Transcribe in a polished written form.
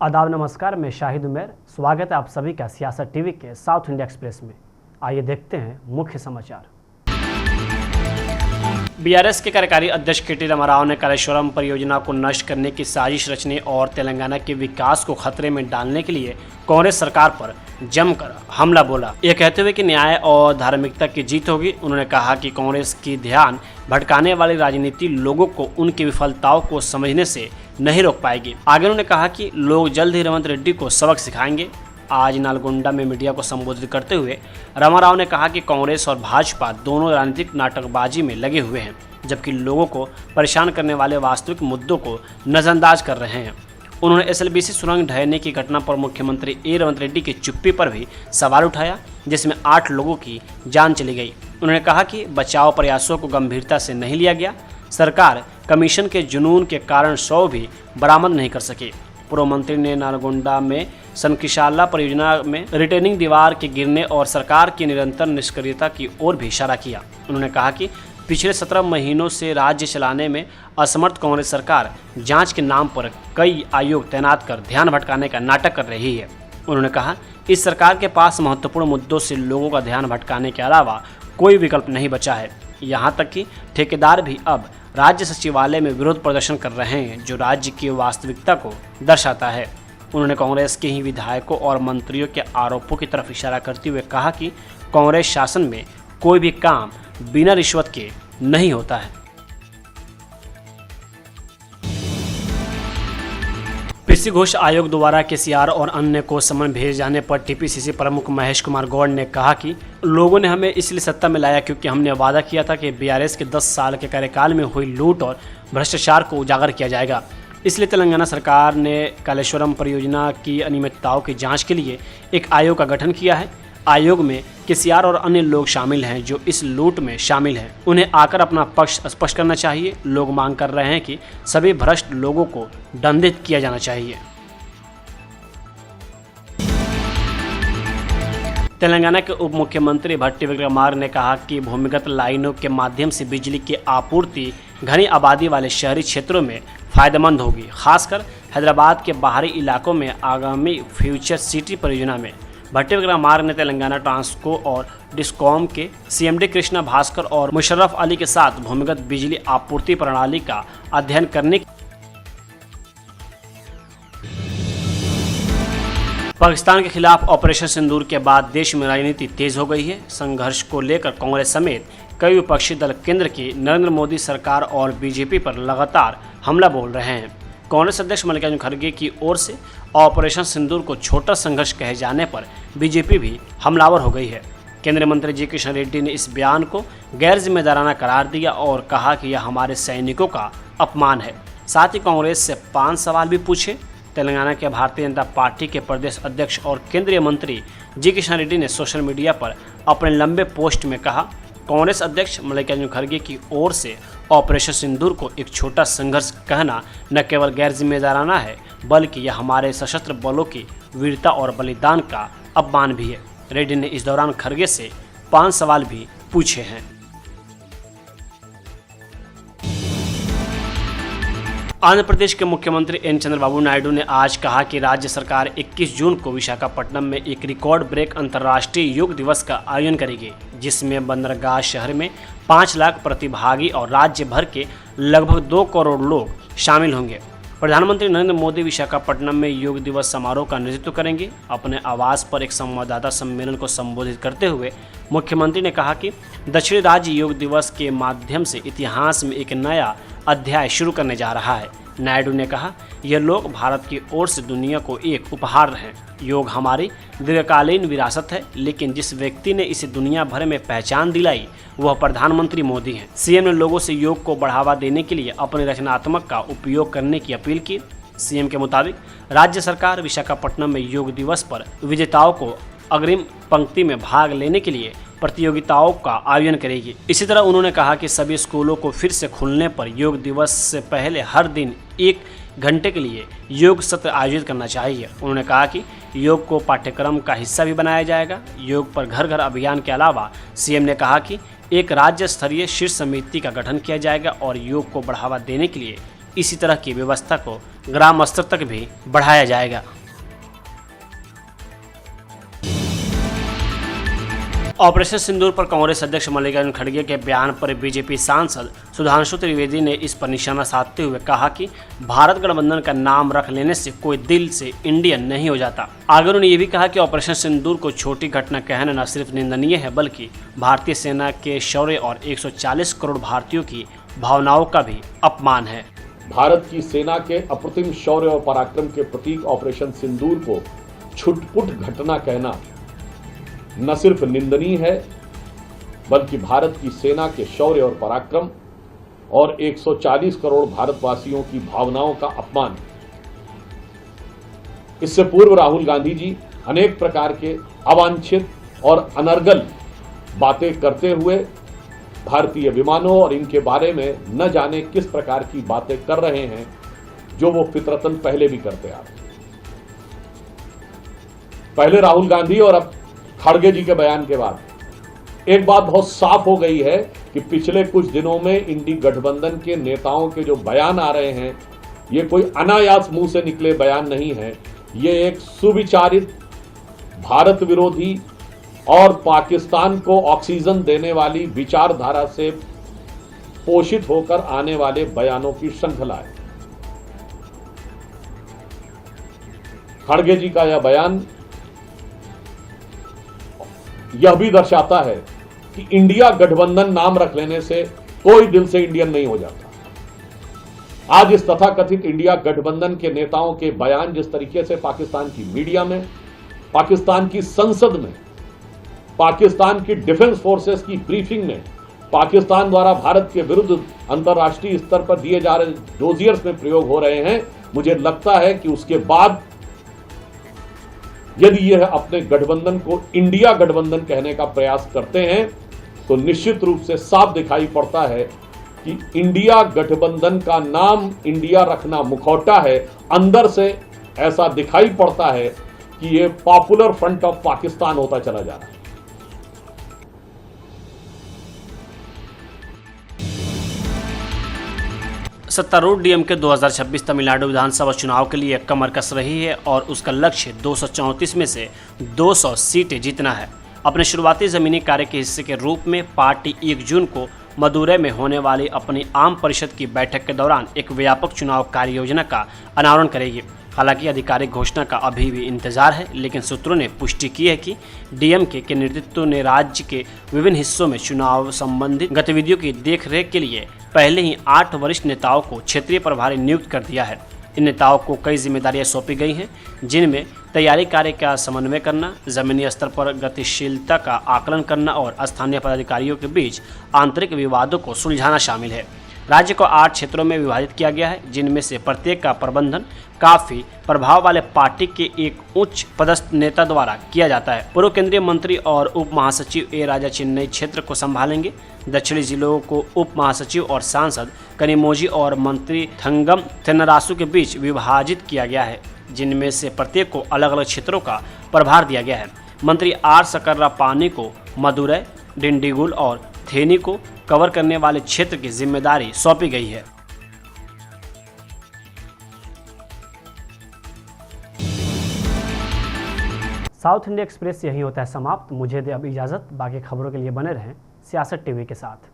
आदाब नमस्कार, मैं शाहिद उमेर। स्वागत है आप सभी का सियासत टीवी के साउथ इंडिया एक्सप्रेस में। आइए देखते हैं मुख्य समाचार। बीआरएस के कार्यकारी अध्यक्ष के.टी. रामाराव ने कालेश्वरम परियोजना को नष्ट करने की साजिश रचने और तेलंगाना के विकास को खतरे में डालने के लिए कांग्रेस सरकार पर जमकर हमला बोला। यह कहते हुए कि न्याय और धार्मिकता की जीत होगी। उन्होंने कहा कि कांग्रेस की ध्यान भटकाने वाली राजनीति लोगों को उनकी विफलताओं को समझने से नहीं रोक पाएगी। आगे उन्होंने कहा कि लोग जल्द ही रेवंत रेड्डी को सबक सिखाएंगे। आज नालगोंडा में मीडिया को संबोधित करते हुए रामाराव ने कहा कि कांग्रेस और भाजपा दोनों राजनीतिक नाटकबाजी में लगे हुए हैं, जबकि लोगों को परेशान करने वाले वास्तविक मुद्दों को नजरअंदाज कर रहे हैं। उन्होंने एसएलबीसी सुरंग ढहने की घटना पर मुख्यमंत्री रेवंत रेड्डी की चुप्पी पर भी सवाल उठाया, जिसमें 8 लोगों की जान चली गई। उन्होंने कहा कि बचाव प्रयासों को गंभीरता से नहीं लिया गया। सरकार कमीशन के जुनून के कारण 100 भी बरामद नहीं कर सकी। पूर्व मंत्री ने नालगोंडा में सनकिशाला परियोजना में रिटेनिंग दीवार के गिरने और सरकार की निरंतर निष्क्रियता की ओर भी इशारा किया। उन्होंने कहा कि पिछले 17 महीनों से राज्य चलाने में असमर्थ कांग्रेस सरकार जांच के नाम पर कई आयोग तैनात कर ध्यान भटकाने का नाटक कर रही है। उन्होंने कहा इस सरकार के पास महत्वपूर्ण मुद्दों से लोगों का ध्यान भटकाने के अलावा कोई विकल्प नहीं बचा है। यहाँ तक कि ठेकेदार भी अब राज्य सचिवालय में विरोध प्रदर्शन कर रहे हैं, जो राज्य की वास्तविकता को दर्शाता है। उन्होंने कांग्रेस के ही विधायकों और मंत्रियों के आरोपों की तरफ इशारा करते हुए कहा कि कांग्रेस शासन में कोई भी काम बिना रिश्वत के नहीं होता है। पीसी घोष आयोग द्वारा केसीआर और अन्य को समन भेजे जाने पर टीपीसीसी प्रमुख महेश कुमार गौड़ ने कहा कि लोगों ने हमें इसलिए सत्ता में लाया क्योंकि हमने वादा किया था कि बीआरएस के 10 साल के कार्यकाल में हुई लूट और भ्रष्टाचार को उजागर किया जाएगा। इसलिए तेलंगाना सरकार ने कालेश्वरम परियोजना की अनियमितताओं की जांच के लिए एक आयोग का गठन किया है। आयोग में केसीआर और अन्य लोग शामिल हैं जो इस लूट में शामिल हैं। उन्हें आकर अपना पक्ष स्पष्ट करना चाहिए। लोग मांग कर रहे हैं कि सभी भ्रष्ट लोगों को दंडित किया जाना चाहिए। तेलंगाना के उप मुख्यमंत्री भट्टी विक्रमार्क ने कहा कि भूमिगत लाइनों के माध्यम से बिजली की आपूर्ति घनी आबादी वाले शहरी क्षेत्रों में फायदेमंद होगी। खासकर हैदराबाद के बाहरी इलाकों में आगामी फ्यूचर सिटी परियोजना में भट्टी विक्रमार्क ने तेलंगाना ट्रांसको और डिस्कॉम के सीएमडी कृष्णा भास्कर और मुशर्रफ अली के साथ भूमिगत बिजली आपूर्ति प्रणाली का अध्ययन करने पाकिस्तान के खिलाफ ऑपरेशन सिंदूर के बाद देश में राजनीति तेज हो गई है। संघर्ष को लेकर कांग्रेस समेत कई विपक्षी दल केंद्र की नरेंद्र मोदी सरकार और बीजेपी पर लगातार हमला बोल रहे हैं। कांग्रेस अध्यक्ष मल्लिकार्जुन खड़गे की ओर से ऑपरेशन सिंदूर को छोटा संघर्ष कहे जाने पर बीजेपी भी हमलावर हो गई है। केंद्रीय मंत्री जी किशन रेड्डी ने इस बयान को गैर जिम्मेदाराना करार दिया और कहा कि यह हमारे सैनिकों का अपमान है। साथ ही कांग्रेस से 5 सवाल भी पूछे। तेलंगाना के भारतीय जनता पार्टी के प्रदेश अध्यक्ष और केंद्रीय मंत्री जी किशन रेड्डी ने सोशल मीडिया पर अपने लंबे पोस्ट में कहा, कांग्रेस अध्यक्ष मल्लिकार्जुन खड़गे की ओर से ऑपरेशन सिंदूर को एक छोटा संघर्ष कहना न केवल गैर जिम्मेदाराना है, बल्कि यह हमारे सशस्त्र बलों की वीरता और बलिदान का अपमान भी है। रेड्डी ने इस दौरान खड़गे से 5 सवाल भी पूछे हैं। आंध्र प्रदेश के मुख्यमंत्री एन चंद्रबाबू नायडू ने आज कहा कि राज्य सरकार 21 जून को विशाखापट्टनम में एक रिकॉर्ड ब्रेक अंतर्राष्ट्रीय योग दिवस का आयोजन करेगी, जिसमें बंदरगाह शहर में 5 लाख प्रतिभागी और राज्य भर के लगभग 2 करोड़ लोग शामिल होंगे। प्रधानमंत्री नरेंद्र मोदी विशाखापट्टनम में योग दिवस समारोह का नेतृत्व करेंगे। अपने आवास पर एक संवाददाता सम्मेलन को संबोधित करते हुए मुख्यमंत्री ने कहा कि दक्षिणी राज्य योग दिवस के माध्यम से इतिहास में एक नया अध्याय शुरू करने जा रहा है। नायडू ने कहा, यह लोग भारत की ओर से दुनिया को एक उपहार है। योग हमारी दीर्घकालीन विरासत है, लेकिन जिस व्यक्ति ने इसे दुनिया भर में पहचान दिलाई वह प्रधानमंत्री मोदी हैं। सीएम ने लोगों से योग को बढ़ावा देने के लिए अपने रचनात्मक का उपयोग करने की अपील की। सीएम के मुताबिक राज्य सरकार विशाखापट्टनम में योग दिवस पर विजेताओं को अग्रिम पंक्ति में भाग लेने के लिए प्रतियोगिताओं का आयोजन करेगी। इसी तरह उन्होंने कहा कि सभी स्कूलों को फिर से खुलने पर योग दिवस से पहले हर दिन 1 घंटे के लिए योग सत्र आयोजित करना चाहिए। उन्होंने कहा कि योग को पाठ्यक्रम का हिस्सा भी बनाया जाएगा। योग पर घर घर अभियान के अलावा सीएम ने कहा कि एक राज्य स्तरीय शीर्ष समिति का गठन किया जाएगा और योग को बढ़ावा देने के लिए इसी तरह की व्यवस्था को ग्राम स्तर तक भी बढ़ाया जाएगा। ऑपरेशन सिंदूर पर कांग्रेस अध्यक्ष मल्लिकार्जुन खड़गे के बयान पर बीजेपी सांसद सुधांशु त्रिवेदी ने इस पर निशाना साधते हुए कहा कि भारत गठबंधन का नाम रख लेने से कोई दिल से इंडियन नहीं हो जाता। आगे उन्होंने ये भी कहा कि ऑपरेशन सिंदूर को छोटी घटना कहना न सिर्फ निंदनीय है बल्कि भारतीय सेना के शौर्य और 140 करोड़ भारतीयों की भावनाओं का भी अपमान है। भारत की सेना के अप्रतिम शौर्य और पराक्रम के प्रतीक ऑपरेशन सिंदूर को छुटपुट घटना कहना न सिर्फ निंदनीय है बल्कि भारत की सेना के शौर्य और पराक्रम और 140 करोड़ भारतवासियों की भावनाओं का अपमान। इससे पूर्व राहुल गांधी जी अनेक प्रकार के अवांछित और अनर्गल बातें करते हुए भारतीय विमानों और इनके बारे में न जाने किस प्रकार की बातें कर रहे हैं जो वो फितरतन पहले भी करते आ रहे। पहले राहुल गांधी और अब खड़गे जी के बयान के बाद एक बात बहुत साफ हो गई है कि पिछले कुछ दिनों में इंडी गठबंधन के नेताओं के जो बयान आ रहे हैं ये कोई अनायास मुंह से निकले बयान नहीं है। ये एक सुविचारित भारत विरोधी और पाकिस्तान को ऑक्सीजन देने वाली विचारधारा से पोषित होकर आने वाले बयानों की श्रृंखला है। खड़गे जी का यह बयान यह भी दर्शाता है कि इंडिया गठबंधन नाम रख लेने से कोई दिल से इंडियन नहीं हो जाता। आज इस तथाकथित इंडिया गठबंधन के नेताओं के बयान जिस तरीके से पाकिस्तान की मीडिया में, पाकिस्तान की संसद में, पाकिस्तान की डिफेंस फोर्सेस की ब्रीफिंग में, पाकिस्तान द्वारा भारत के विरुद्ध अंतर्राष्ट्रीय स्तर पर दिए जा रहे डोजियर्स में प्रयोग हो रहे हैं, मुझे लगता है कि उसके बाद यदि यह अपने गठबंधन को इंडिया गठबंधन कहने का प्रयास करते हैं तो निश्चित रूप से साफ दिखाई पड़ता है कि इंडिया गठबंधन का नाम इंडिया रखना मुखौटा है। अंदर से ऐसा दिखाई पड़ता है कि यह पॉपुलर फ्रंट ऑफ पाकिस्तान होता चला जा रहा है। सत्तारूढ़ डीएमके 2026 तमिलनाडु विधानसभा चुनाव के लिए कमर कस रही है और उसका लक्ष्य 234 में से 200 सीटें जीतना है। अपने शुरुआती ज़मीनी कार्य के हिस्से के रूप में पार्टी 1 जून को मदुरै में होने वाली अपनी आम परिषद की बैठक के दौरान एक व्यापक चुनाव कार्य योजना का अनावरण करेगी। हालांकि आधिकारिक घोषणा का अभी भी इंतजार है, लेकिन सूत्रों ने पुष्टि की है कि डीएमके के नेतृत्व ने राज्य के विभिन्न हिस्सों में चुनाव संबंधित गतिविधियों की देखरेख के लिए पहले ही 8 वरिष्ठ नेताओं को क्षेत्रीय प्रभारी नियुक्त कर दिया है। इन नेताओं को कई जिम्मेदारियां सौंपी गई हैं, जिनमें तैयारी कार्य का समन्वय करना, जमीनी स्तर पर गतिशीलता का आकलन करना और स्थानीय पदाधिकारियों के बीच आंतरिक विवादों को सुलझाना शामिल है। राज्य को 8 क्षेत्रों में विभाजित किया गया है, जिनमें से प्रत्येक का प्रबंधन काफी प्रभाव वाले पार्टी के एक उच्च पदस्थ नेता द्वारा किया जाता है। पूर्व केंद्रीय मंत्री और उप महासचिव ए राजा चेन्नई क्षेत्र को संभालेंगे। दक्षिणी जिलों को उप महासचिव और सांसद कनिमोझी और मंत्री थंगम थेन्नरासु के बीच विभाजित किया गया है, जिनमें से प्रत्येक को अलग अलग क्षेत्रों का प्रभार दिया गया है। मंत्री आर सकर्रा पानी को मदुरै, डिंडीगुल और थेनी को कवर करने वाले क्षेत्र की जिम्मेदारी सौंपी गई है। साउथ इंडिया एक्सप्रेस यही होता है समाप्त। मुझे दे अब इजाज़त। बाकी खबरों के लिए बने रहें सियासत टीवी के साथ।